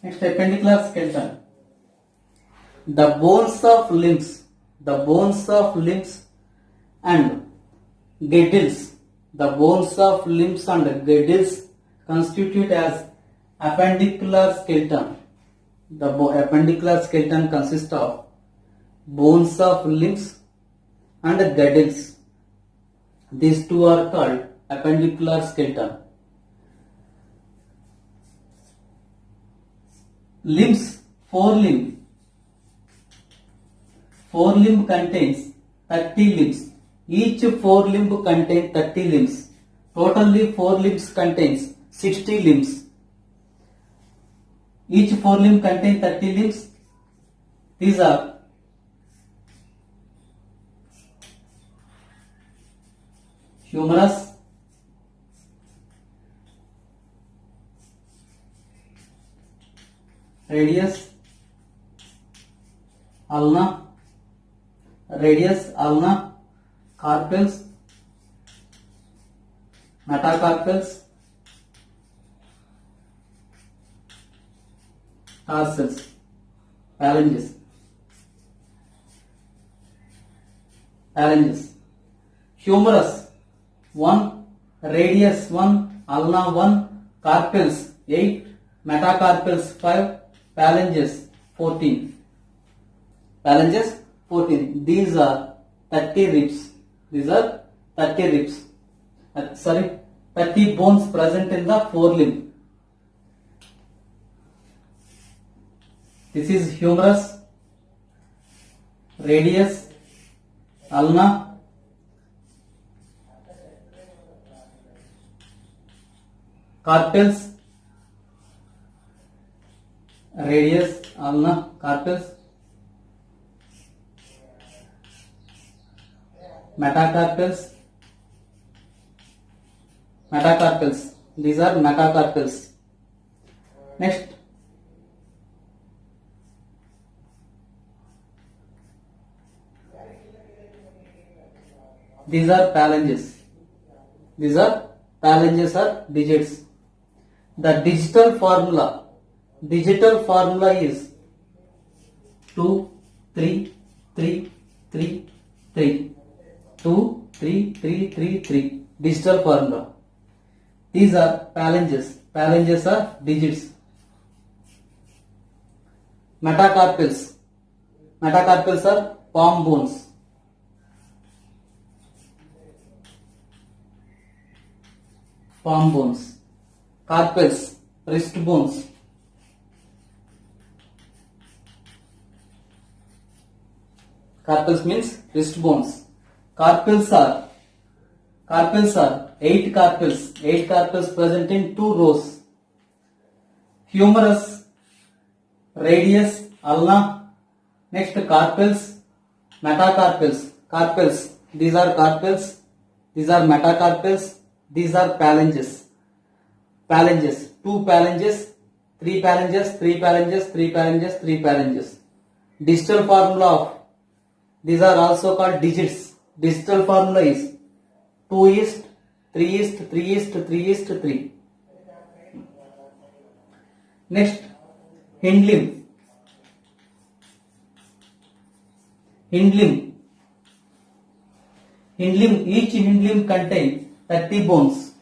Next, appendicular skeleton. The bones of limbs and girdles, the bones of limbs and girdles constitute as appendicular skeleton. The appendicular skeleton consists of bones of limbs and girdles. These two are called appendicular skeleton. Limbs, forelimb contains 30 limbs. Each forelimb contains 30 limbs. Totally forelimbs contains 60 limbs. Each forelimb contains 30 limbs. These are humerus, radius, ulna, carpels, metacarpals, tarsals, phalanges. Humerus 1, radius 1, ulna 1, carpels 8, metacarpals 5, phalanges 14. These are 30 ribs. 30 bones present in the forelimb. This is humerus, radius, ulna, carpels, metacarpals. These are metacarpals. Next, these are phalanges. Are digits. The digital formula is 2 3 3 3 3. 2 3 3 3 3. Digital formula. These are phalanges. Phalanges are digits. Metacarpals are palm bones. Carpels, wrist bones. Carpels means wrist bones. Carpels are 8 carpels present in 2 rows. Humerus, radius, ulna. Next, carpels, metacarpals. These are carpels. These are metacarpals. These are phalanges. 2 phalanges, 3 phalanges, 3 phalanges, 3 phalanges, 3 phalanges. Digital formula of these are also called digits. Digital formula is 2:3:3:3:3. Next, hind limb. Each hind limb contains 30 bones.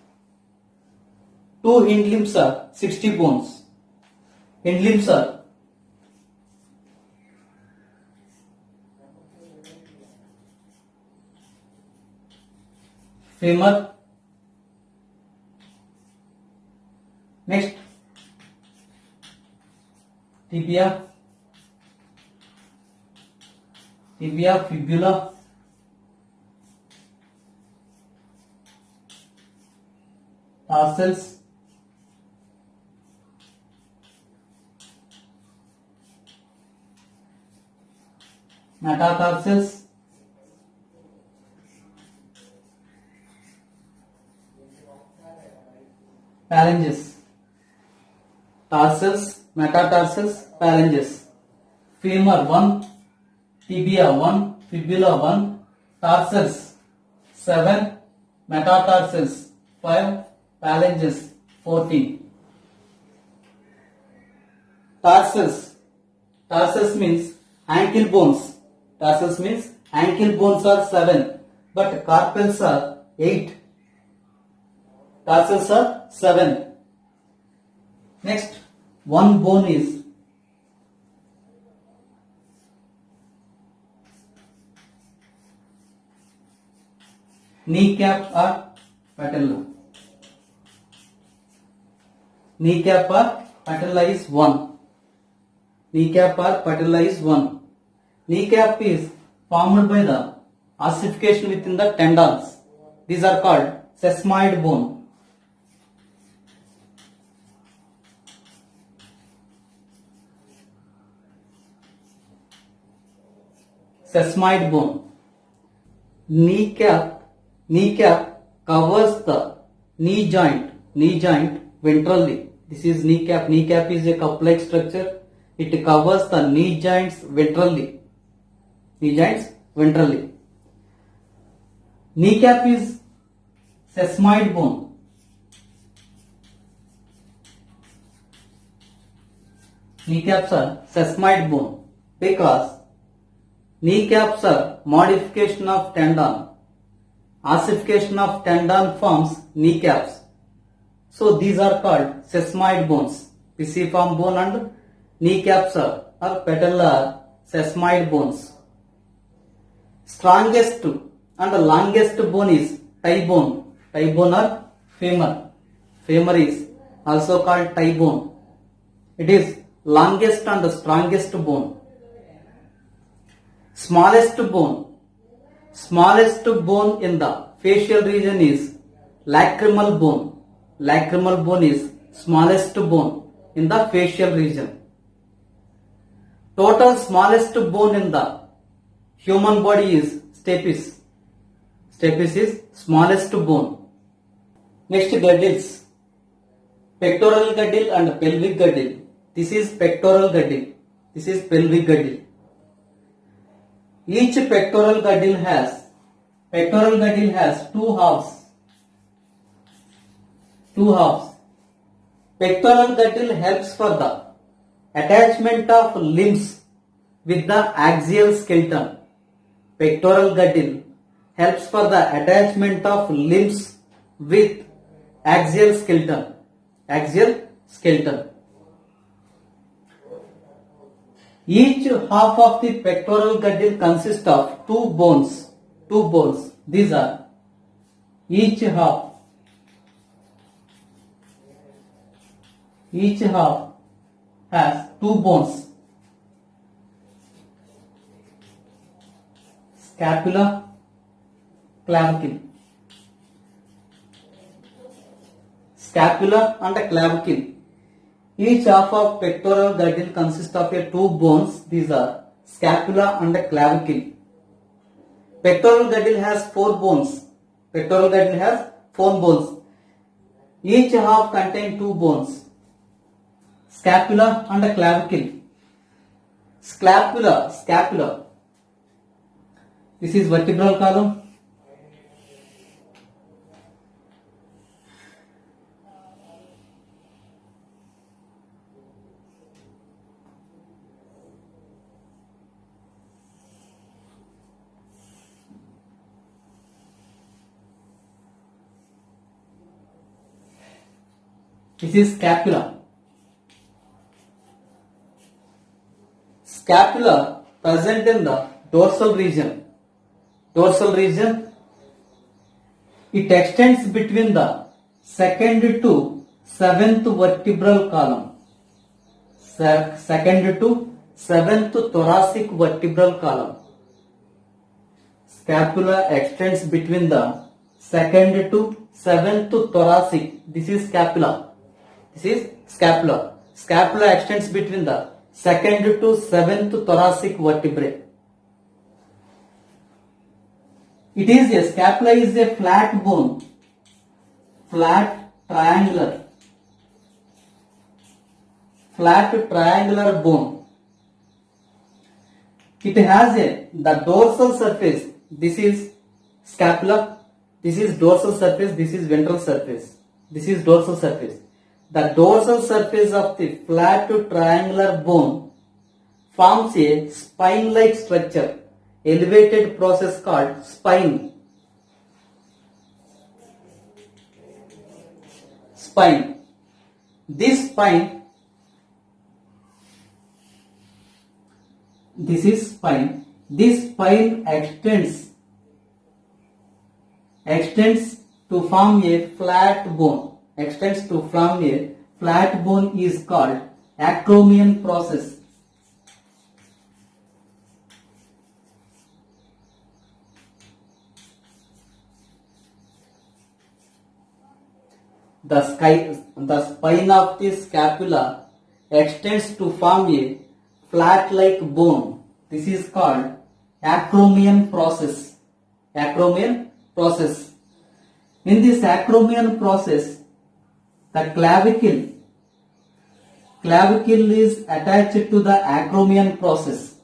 2 hind limbs are 60 bones. Hind limbs are femur. Next, tibia, fibula, tarsals, metatarsals, phalanges. Tarsals, metatarsals, phalanges. Femur 1, tibia 1, fibula 1, tarsals 7, metatarsals 5, phalanges 14. Tarsus. Tarsus means ankle bones. Tarsus means ankle bones are 7, but carpals are 8. Tarsus are 7. Next, one bone is kneecap or patella. Kneecap or patella is 1. Kneecap or patella is 1. Kneecap is formed by the ossification within the tendons. These are called sesamoid bone. Sesamoid bone. Kneecap covers the knee joint ventrally. This is kneecap. Kneecap is a cup-like structure. It covers the knee joints ventrally. Kneecap is sesamoid bone. Kneecaps are sesamoid bone because kneecaps are modification of tendon. Ossification of tendon forms kneecaps. So these are called sesamoid bones. Pisiform bone and kneecaps are patella sesamoid bones. Strongest and longest bone is thigh bone. Thigh bone or femur. Femur is also called thigh bone. It is longest and strongest bone. Smallest bone in the facial region is lacrimal bone. Lacrimal bone is smallest bone in the facial region. Total smallest bone in the human body is stapes. Stapes is smallest bone. Next, girdles. Pectoral girdle and pelvic girdle. This is pectoral girdle. This is pelvic girdle. Each pectoral girdle has two halves. Pectoral girdle helps for the attachment of limbs with the axial skeleton. Pectoral girdle helps for the attachment of limbs with axial skeleton. Each half of the pectoral girdle consists of two bones. These are each half has two bones. Scapula, clavicle. Scapula and clavicle. Each half of pectoral girdle consists of two bones. These are scapula and clavicle. Pectoral girdle has 4 bones. Each half contains 2 bones. Scapula and clavicle. Scapula. This is vertebral column. This is scapula. Scapula present in the dorsal region. It extends between the 2nd to 7th vertebral column. 2nd to 7th thoracic vertebral column. Scapula extends between the 2nd to 7th thoracic. This is scapula. Scapula extends between the 2nd to 7th thoracic vertebrae. Scapula is a flat bone. Flat triangular bone. It has the dorsal surface. This is scapula. This is dorsal surface. This is ventral surface. The dorsal surface of the flat triangular bone forms a spine-like structure, elevated process called spine. Spine. This spine, this is spine. This spine extends to form a flat bone. Extends to form a flat bone is called acromion process. The spine of the scapula extends to form a flat-like bone. This is called acromion process. Acromion process. In this acromion process, the clavicle is attached to the acromion process.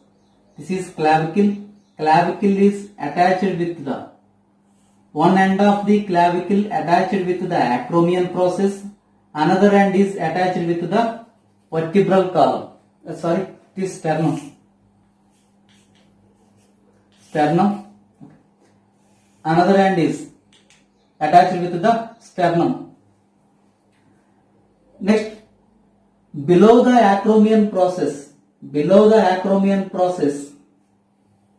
This is clavicle. Clavicle is attached with the one end of the clavicle attached with the acromion process. Another end is attached with the vertebral column. This sternum. Sternum. Another end is attached with the sternum. Next, below the acromion process,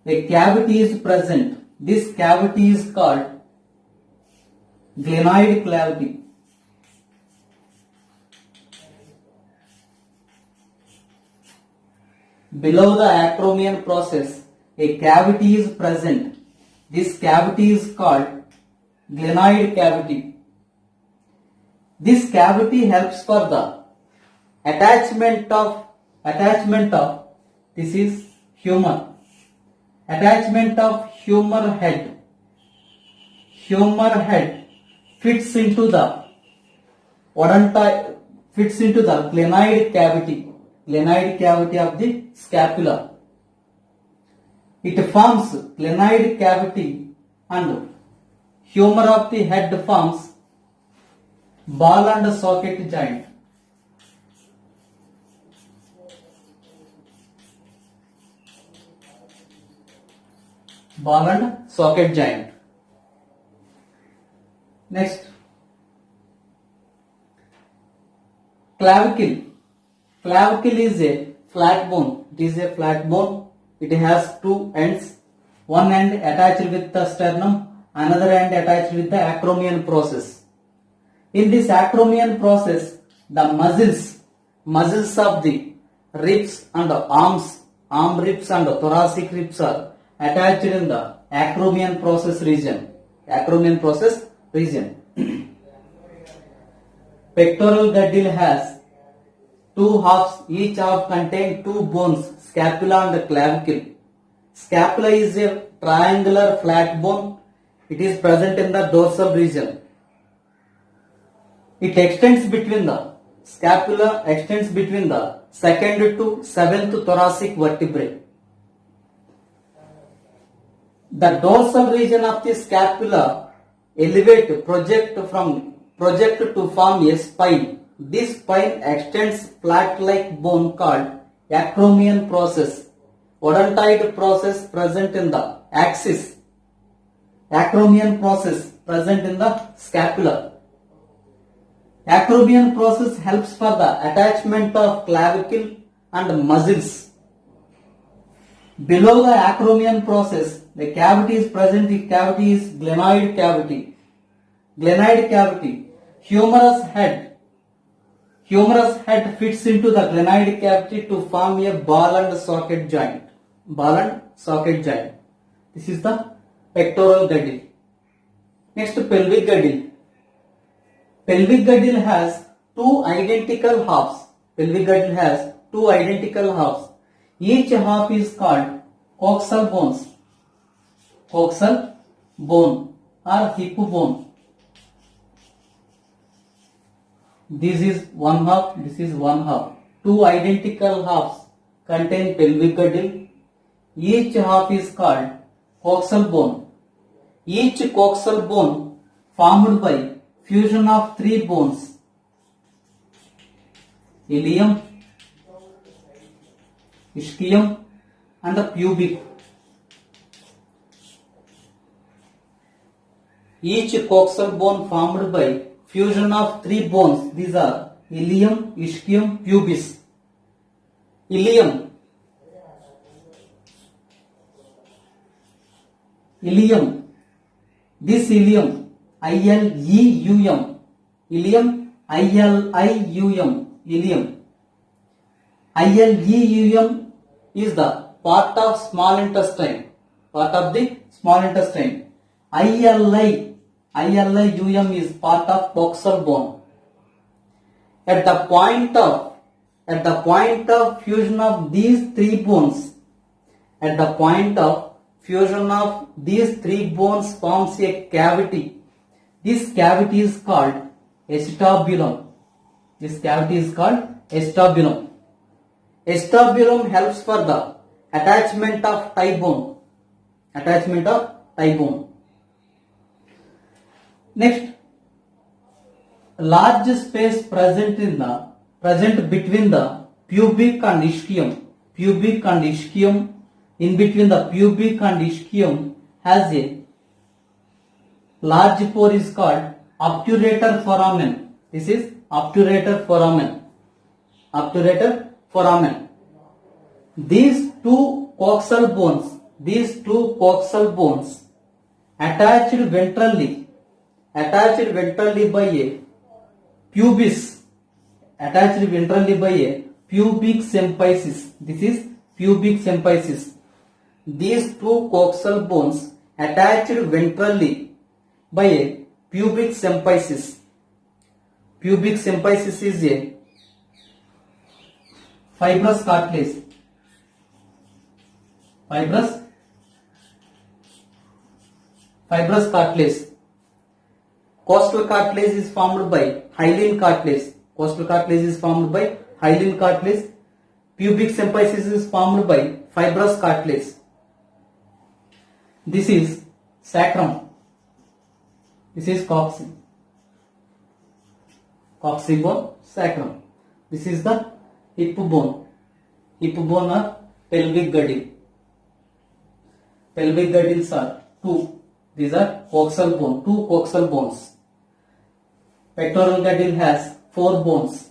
a cavity is present. This cavity is called glenoid cavity. Below the acromion process, a cavity is present. This cavity is called glenoid cavity. This cavity helps for the attachment of this is humor. Attachment of humor head. Humor head fits into the glenoid cavity of the scapula. It forms glenoid cavity and humor of the head forms ball and socket joint. Ball and socket joint. Next, clavicle. Clavicle is a flat bone. It is a flat bone. It has two ends. One end attached with the sternum, another end attached with the acromion process. In this acromion process, the muscles of the ribs and arm ribs and thoracic ribs are attached in the acromion process region. Pectoral girdle has two halves. Each half contains two bones, scapula and clavicle. Scapula is a triangular flat bone. It is present in the dorsal region. It extends between the second to seventh thoracic vertebrae. The dorsal region of the scapula project to form a spine. This spine extends flat-like bone called acromion process. Odontoid process present in the axis. Acromion process present in the scapula. Acromion process helps for the attachment of clavicle and muscles. Below the acromion process, the cavity is present. The cavity is glenoid cavity. Humerus head fits into the glenoid cavity to form a ball and socket joint. This is the pectoral girdle. Next, pelvic girdle. Pelvic girdle has two identical halves. Each half is called coxal bone or hip bone. This is one half. Two identical halves contain pelvic girdle. Each half is called coxal bone. Each coxal bone formed by fusion of three bones. ilium, ischium, and the pubic. Each coxal bone formed by fusion of three bones. These are ilium, ischium, pubis. Ilium. Ilium. This ilium, I-L-E-U-M. Ilium, I-L-I-U-M. Ilium. I-L-E-U-M is the part of small intestine. Part of the small intestine. I-L-I-U-M is part of coxal bone. At the point of fusion of these three bones, forms a cavity. This cavity is called acetabulum. Acetabulum helps for the attachment of thigh bone. Next, large space present between the pubic and ischium. In between the pubic and ischium has a large pore is called obturator foramen. This is obturator foramen. These two coxal bones attached ventrally by a pubis, pubic symphysis. This is pubic symphysis. These two coxal bones attached ventrally by a pubic symphysis. Pubic symphysis is a fibrous cartilage. Costal cartilage is formed by hyaline cartilage. Pubic symphysis is formed by fibrous cartilage. This is sacrum. This is coccybone, sacrum. This is the hip bone or pelvic girdle. Pelvic girdles are two. These are two coxal bones. Pectoral girdle has 4 bones.